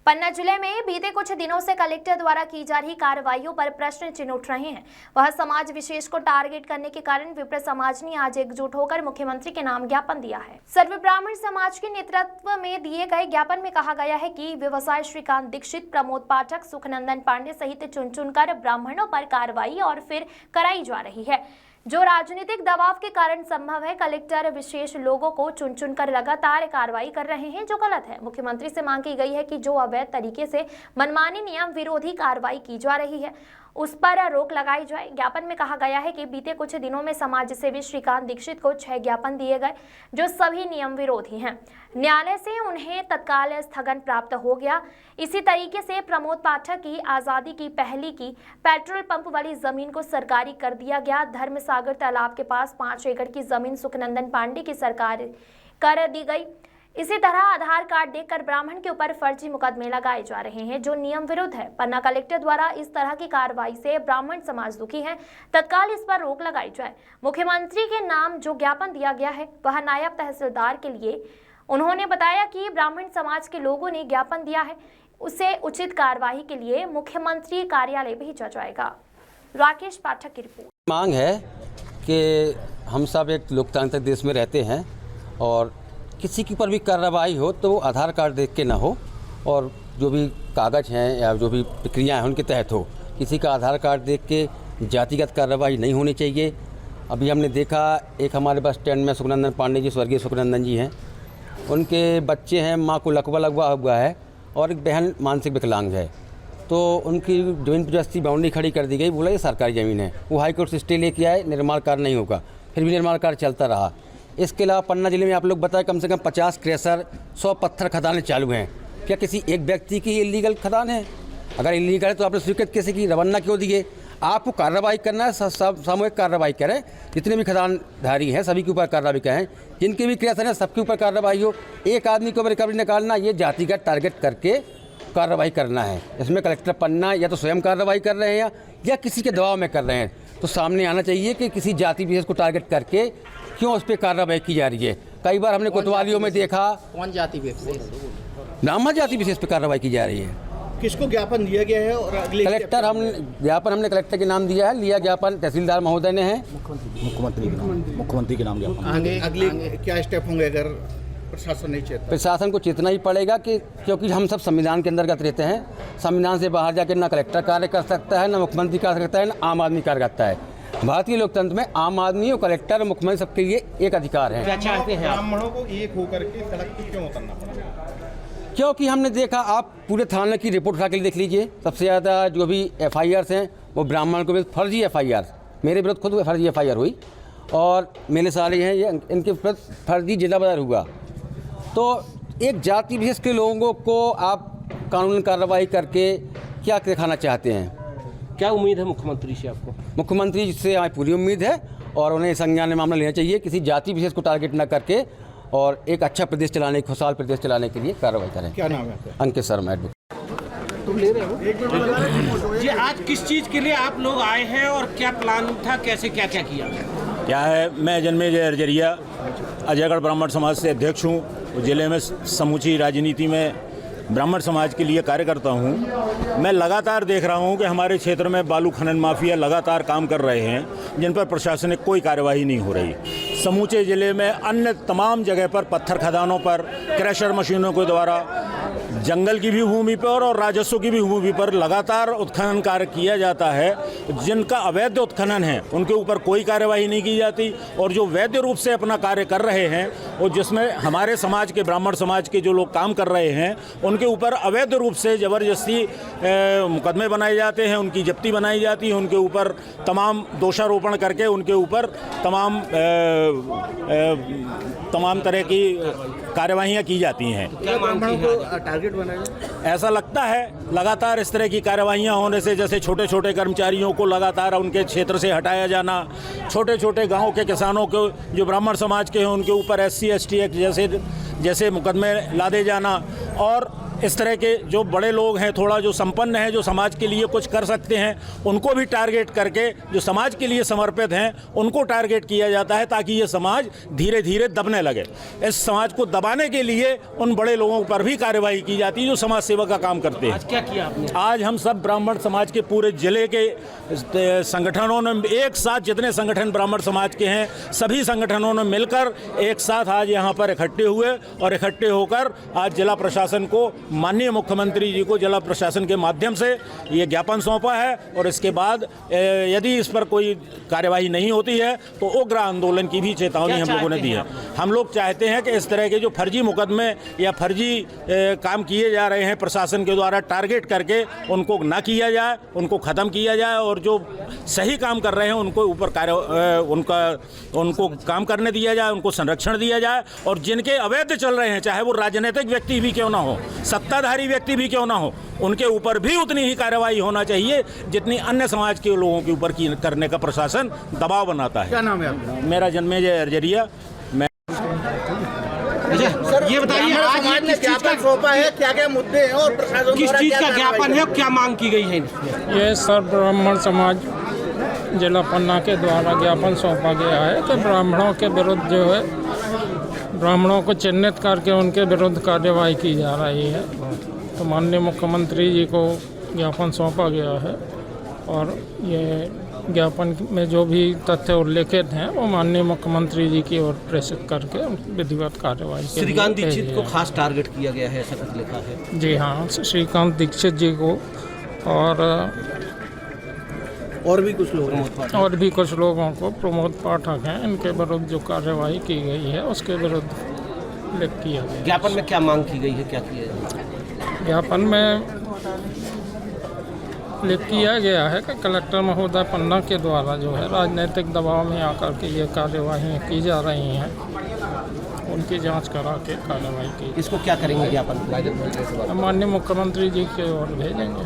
पन्ना जिले में बीते कुछ दिनों से कलेक्टर द्वारा की जा रही कार्रवाइयों पर प्रश्न चिन्ह उठ रहे हैं। वह समाज विशेष को टारगेट करने के कारण विप्र समाज ने आज एकजुट होकर मुख्यमंत्री के नाम ज्ञापन दिया है। सर्व ब्राह्मण समाज के नेतृत्व में दिए गए ज्ञापन में कहा गया है कि व्यवसाय श्रीकांत दीक्षित, प्रमोद पाठक, सुखनंदन पांडे सहित चुनकर ब्राह्मणों पर कार्रवाई और फिर कराई जा रही है, जो राजनीतिक दबाव के कारण संभव है। कलेक्टर विशेष लोगों को चुन कर लगातार कार्रवाई कर रहे हैं, जो गलत है। मुख्यमंत्री से मांग की गई है कि जो अवैध तरीके से मनमानी नियम विरोधी कार्रवाई की जा रही है उस पर रोक लगाई जाए। ज्ञापन में कहा गया है कि बीते कुछ दिनों में समाज सेवी श्रीकांत दीक्षित को 6 ज्ञापन दिए गए, जो सभी नियम विरोधी हैं। न्यायालय से उन्हें तत्काल स्थगन प्राप्त हो गया। इसी तरीके से प्रमोद पाठक की आज़ादी की पहली की पेट्रोल पंप वाली जमीन को सरकारी कर दिया गया। धर्मसागर तालाब के पास 5 एकड़ की जमीन सुखनंदन पांडे की सरकार कर दी गई। इसी तरह आधार कार्ड देकर ब्राह्मण के ऊपर फर्जी मुकदमे लगाए जा रहे हैं, जो नियम विरुद्ध है। पन्ना कलेक्टर द्वारा इस तरह की कार्रवाई से ब्राह्मण समाज दुखी है। तत्काल इस पर रोक लगाई जाए। मुख्यमंत्री के नाम जो ज्ञापन दिया गया है वह नायब तहसीलदार के लिए। उन्होंने बताया कि ब्राह्मण समाज के लोगों ने ज्ञापन दिया है, उसे उचित कार्रवाई के लिए मुख्यमंत्री कार्यालय भेजा जाएगा। राकेश पाठक की रिपोर्ट। मांग है कि हम सब एक लोकतांत्रिक देश में रहते हैं और किसी के ऊपर भी कार्रवाई हो तो आधार कार्ड देख के ना हो और जो भी कागज़ हैं या जो भी प्रक्रिया हैं उनके तहत हो। किसी का आधार कार्ड देख के जातिगत कार्रवाई नहीं होनी चाहिए। अभी हमने देखा एक हमारे बस स्टैंड में सुखनंदन पांडे जी, स्वर्गीय सुखनंदन जी हैं, उनके बच्चे हैं, माँ को लकवा लगवा हुआ है और एक बहन मानसिक विकलांग है, तो उनकी ज़मीन जबरदस्ती बाउंड्री खड़ी कर दी गई। बोला ये सरकारी ज़मीन है। वो हाईकोर्ट से स्टे लेके आए, निर्माण कार्य नहीं होगा, फिर भी निर्माण कार्य चलता रहा। इसके अलावा पन्ना जिले में आप लोग बताएं कम से कम 50 क्रेशर, 100 पत्थर खदानें चालू हैं। क्या किसी एक व्यक्ति की इलीगल खदान है? अगर इलीगल है तो आपने स्वीकृत कैसे की? रवाना क्यों दिए? आपको कार्रवाई करना है, सामूहिक कार्रवाई करें। जितने भी खदानधारी हैं सभी के ऊपर कार्रवाई करें, जिनके भी क्रेशर हैं सबके ऊपर कार्रवाई हो। एक आदमी को रिकवरी निकालना, ये जातिगत टारगेट करके कार्रवाई करना है। इसमें कलेक्टर पन्ना या तो स्वयं कार्रवाई कर रहे हैं या किसी के दबाव में कर रहे हैं। तो सामने आना चाहिए कि किसी जाति विशेष को टारगेट करके क्यों उस पर कार्रवाई की जा रही है। कई बार हमने कोतवालियों में देखा, कौन जाति विशेष? ब्राह्मण जाति विशेष पे कार्रवाई की जा रही है। किसको ज्ञापन दिया गया है और अगले कलेक्टर हमने कलेक्टर के नाम दिया है, लिया ज्ञापन तहसीलदार महोदय ने है, मुख्यमंत्री के नाम ज्ञापन। अगले क्या स्टेप होंगे अगर प्रशासन नहीं चेता? प्रशासन को चेतना ही पड़ेगा कि क्योंकि हम सब संविधान के अंतर्गत रहते हैं। संविधान से बाहर जाकर ना कलेक्टर कार्य कर सकता है, ना मुख्यमंत्री कर सकता है, ना आम आदमी कार्य करता है। भारतीय लोकतंत्र में आम आदमी और कलेक्टर और मुख्यमंत्री सबके लिए एक अधिकार है। क्या चाहते हैं ब्राह्मणों को एक होकर के सड़क पर क्यों उतरना पड़ा? क्योंकि हमने देखा, आप पूरे थाने की रिपोर्ट उठा के देख लीजिए, सबसे ज़्यादा जो भी FIRs हैं वो ब्राह्मण को फर्जी FIR, मेरे विरुद्ध खुद फर्जी FIR हुई और मेरे सारे हैं ये इनके विरुद्ध फर्जी जिला बदर हुआ। तो एक जाति विशेष के लोगों को आप कानूनी कार्रवाई करके क्या दिखाना चाहते हैं? क्या उम्मीद है मुख्यमंत्री से आपको? मुख्यमंत्री से हमें पूरी उम्मीद है और उन्हें संज्ञान में मामला लेना चाहिए, किसी जाति विशेष को टारगेट न करके और एक अच्छा प्रदेश चलाने, खुशहाल प्रदेश चलाने के लिए कार्रवाई करें। क्या नाम है? अंकित शर्मा एडवोकेट। तुम ले रहे हो जी? आज किस चीज़ के लिए आप लोग आए हैं और क्या प्लान था, कैसे क्या क्या किया? क्या है, मैं जन्मेजय अरजरिया अजयगढ़ ब्राह्मण समाज से अध्यक्ष हूँ। जिले में समूची राजनीति में ब्राह्मण समाज के लिए कार्य करता हूँ। मैं लगातार देख रहा हूँ कि हमारे क्षेत्र में बालू खनन माफिया लगातार काम कर रहे हैं, जिन पर प्रशासनिक कोई कार्यवाही नहीं हो रही। समूचे ज़िले में अन्य तमाम जगह पर पत्थर खदानों पर क्रशर मशीनों के द्वारा जंगल की भी भूमि पर और राजस्व की भी भूमि पर लगातार उत्खनन कार्य किया जाता है। जिनका अवैध उत्खनन है उनके ऊपर कोई कार्यवाही नहीं की जाती और जो वैध रूप से अपना कार्य कर रहे हैं और जिसमें हमारे समाज के, ब्राह्मण समाज के जो लोग काम कर रहे हैं उनके ऊपर अवैध रूप से ज़बरदस्ती मुकदमे बनाए जाते हैं, उनकी जब्ती बनाई जाती है, उनके ऊपर तमाम दोषारोपण करके उनके ऊपर तमाम तरह की कार्यवाहियाँ की जाती हैं। टारगेट बनाया? ऐसा लगता है लगातार इस तरह की कार्यवाहियाँ होने से, जैसे छोटे छोटे कर्मचारियों को लगातार उनके क्षेत्र से हटाया जाना, छोटे छोटे गांव के किसानों को जो ब्राह्मण समाज के हैं उनके ऊपर SC ST एक्ट जैसे मुकदमे लादे जाना और इस तरह के जो बड़े लोग हैं, थोड़ा जो संपन्न हैं, जो समाज के लिए कुछ कर सकते हैं, उनको भी टारगेट करके जो समाज के लिए समर्पित हैं उनको टारगेट किया जाता है, ताकि ये समाज धीरे धीरे दबने लगे। इस समाज को दबाने के लिए उन बड़े लोगों पर भी कार्रवाई की जाती है जो समाज सेवा का काम करते हैं। आज क्या किया आपने? आज हम सब ब्राह्मण समाज के पूरे जिले के संगठनों ने एक साथ, जितने संगठन ब्राह्मण समाज के हैं सभी संगठनों ने मिलकर एक साथ आज यहाँ पर इकट्ठे हुए और इकट्ठे होकर आज जिला प्रशासन को, माननीय मुख्यमंत्री जी को जिला प्रशासन के माध्यम से ये ज्ञापन सौंपा है। और इसके बाद यदि इस पर कोई कार्यवाही नहीं होती है तो उग्र आंदोलन की भी चेतावनी हम लोगों ने दी है। हम लोग चाहते हैं कि इस तरह के जो फर्जी मुकदमे या फर्जी काम किए जा रहे हैं प्रशासन के द्वारा टारगेट करके, उनको ना किया जाए, उनको ख़त्म किया जाए और जो सही काम कर रहे हैं उनको ऊपर उनको काम करने दिया जाए, उनको संरक्षण दिया जाए। और जिनके अवैध चल रहे हैं, चाहे वो राजनीतिक व्यक्ति भी क्यों ना हो, सत्ताधारी व्यक्ति भी क्यों ना हो, उनके ऊपर भी उतनी ही कार्रवाई होना चाहिए जितनी अन्य समाज के लोगों के ऊपर करने का प्रशासन दबाव बनाता है। क्या नाम है आपका? मेरा जन्मेजय अर्जरिया। सर, ये बताइए आज समाज ने ज्ञापन सौंपा है, क्या क्या मुद्दे हैं और प्रशासन किस द्वारा चीज क्या का कार्रवाई ज्ञापन है और क्या मांग की गई है? ये सर्व ब्राह्मण समाज जिला पन्ना के द्वारा ज्ञापन सौंपा गया है कि ब्राह्मणों के विरुद्ध जो है, ब्राह्मणों को चिन्हित करके उनके विरुद्ध कार्यवाही की जा रही है। तो माननीय मुख्यमंत्री जी को ज्ञापन सौंपा गया है और ये ज्ञापन में जो भी तथ्य उल्लेखित हैं वो माननीय मुख्यमंत्री जी की ओर प्रेषित करके विधिवत कार्रवाई के लिए श्रीकांत दीक्षित भेजे को हैं। खास टारगेट किया गया है, ऐसा कुछ लिखा है? जी हाँ, श्रीकांत दीक्षित जी को और भी कुछ लोग हैं। और भी कुछ लोगों को, प्रमोद पाठक हैं, इनके विरुद्ध जो कार्यवाही की गई है उसके विरुद्ध लिख किया गया। ज्ञापन में क्या मांग की गई है, क्या किया है? ज्ञापन में लिख किया गया है कि कलेक्टर महोदय पन्ना के द्वारा जो है राजनीतिक दबाव में आकर के ये कार्यवाही की जा रही हैं, उनकी जांच करा के कार्रवाई की। इसको क्या करेंगे ज्ञापन? माननीय मुख्यमंत्री जी की ओर भेजेंगे।